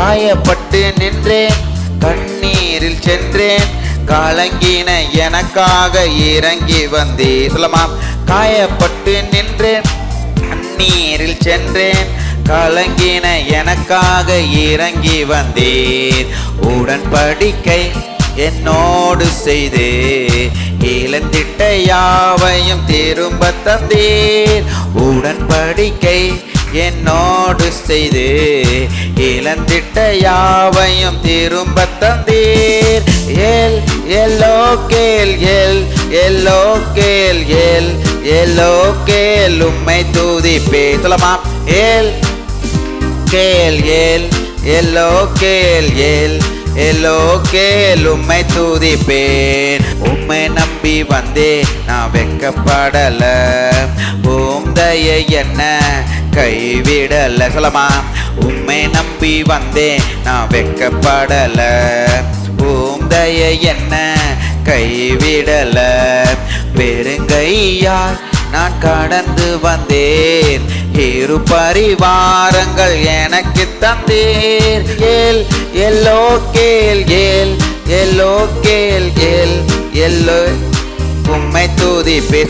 காயப்பட்டு நின்றேன், கண்ணீரில் சென்றேன், கலங்கின எனக்காக இறங்கி வந்தே. சொல்லமாம். காயப்பட்டு நின்றேன், கண்ணீரில் சென்றேன், கலங்கின எனக்காக இறங்கி வந்தீர். உடன்படிக்கை என்னோடு செய்து இழந்திட்ட யாவையும் திரும்ப தந்தீர். உடன்படிக்கை என்னோடு செய்து இழந்திட்ட யாவையும் திரும்ப தந்தீர். எல் எல்லோ கேள் எல் எல்லோ கேள் எல் எல்லோ கேள் உம்மை துதிப்பே. சொல்லமாம். எல் கேள் எல் எல்லோ கேள் எல் எல்லோ கேள் உம்மை துதிப்பேன். உம்மை நம்பி வந்தே நான் வெக்கப்படல, உம்தயை என்ன கைவிடல. சொல்லமா. உம்மை நம்பி வந்தே நான் வெக்கப்படல, உம்தயை என்ன கைவிடல. பெருங்கையால் நான் கடந்து வந்தேன், இரு பரிவாரங்கள் எனக்கு தந்தீர். ஏல் எல்லோ கேள் ஏல் எல்லோ கேள் ஏல் எல்லோ உம்மை துதிப்பே.